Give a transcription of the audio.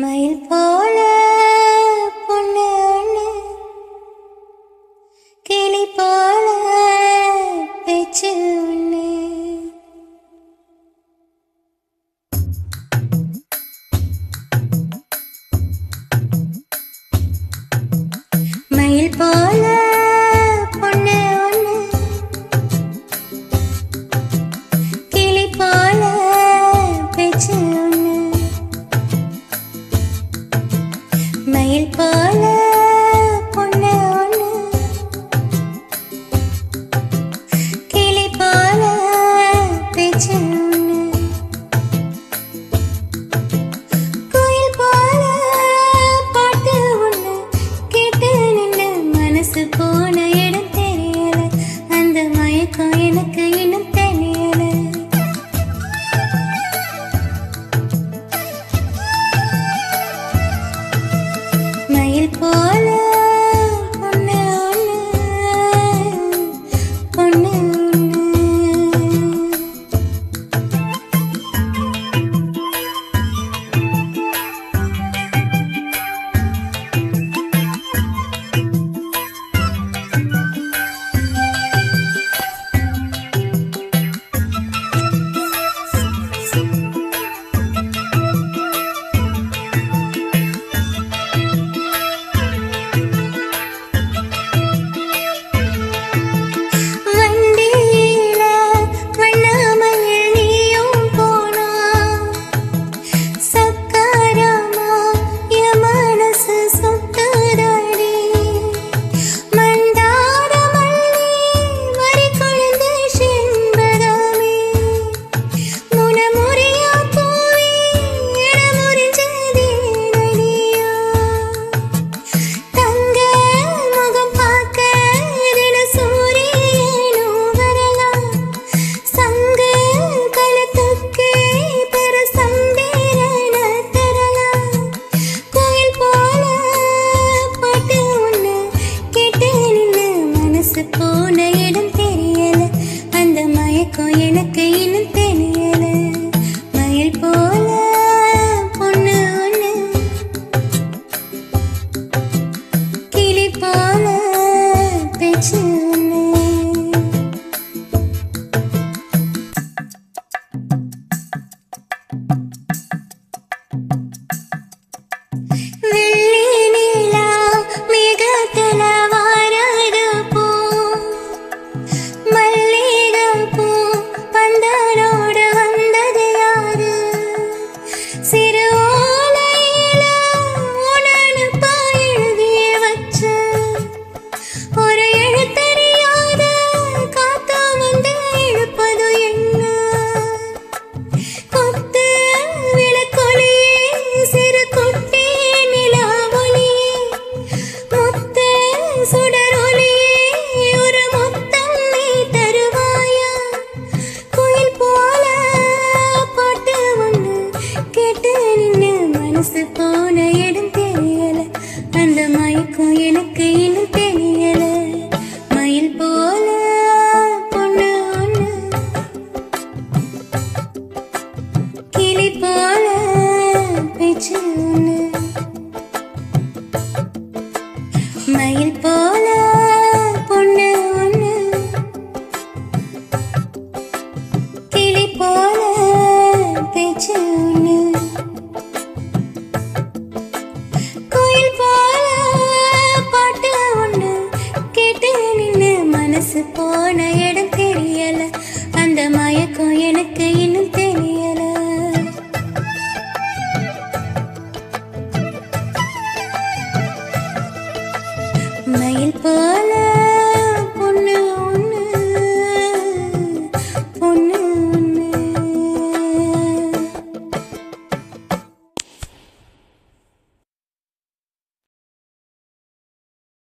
மயில் போல பொண்ணு ஒண்ணு, கிளி போல பேச்சு ஒண்ணு. மயில் போல பொண்ணு ஒண்ணு, கிளி போல பேச்சு ஒண்ணு. மயில் போல பொண்ணு ஒண்ணு, கிளி போல பேச்சு ஒண்ணு. குயில் போல பாட்டு ஒண்ணு கேட்டு நின்னு மனசு போன இடம் தெரியல, அந்த மயக்கம் எனக்கு இன்னும் தெரியல. மயில் போல பொண்ணு ஒண்ணு, பொண்ணு ஒண்ணு. வண்டியில வண்ணமயில் நீயும் போனா, சக்கரமா என் மனசு சுத்துதடி. மந்தார மல்லி மறி கொழுந்து செண்பகமே, முனமுறியா போய் என முறிஞ்சதேனடியா. தங்க முகம் பார்க்க தின சூரியனோ வரலாம், சங்கு கழுத்துக்கே பெரு சந்திரன தரலாம். கோயில் போல பாட்டு ஒண்ணு கேட்டு நின்னு மனசு போன இடம் தெரியல, அந்த மயக்கம் எனக்கு இன்னும் தெரியல. மயில் போல பொண்ணு ஒண்ணு, கிளி போல பேச்சு ஒண்ணு. வெள்ளி நிலா மேகத்துல வாரது பூ, மல்லிகை பூ பந்தலோடு வந்தது யாரு? சிறு ஓலையில உனனுப்ப எழுதி வச்ச ஒரு எழுத்தறியாத காத்தா வந்து இழுப்பது என்ன? கொத்து விளக்கொலியே சிறு குட்டி நிலா ஒளியே, முத்து சுடரொலியே ஒரு முத்தம் நீ தருவாயா? குயில் போல பாட்டு ஒண்ணு கேட்டு நின்னு மனசு போன இடம் தெரியல, அந்த மயக்கம் எனக்கு இன்னும் தெரியல. மயில் போல பொண்ணு ஒண்ணு, கிளி போல பேச்சு ஒண்ணு. மயில் போல பொண்ணு ஒண்ணு, கிளி போல பேச்சு ஒண்ணு. குயில் போல பாட்டு ஒண்ணு கேட்டு நின்னு மனசு போன இடம் தெரியல, அந்த மயக்கம் எனக்கு இன்னும் தெரியல. மயில் போல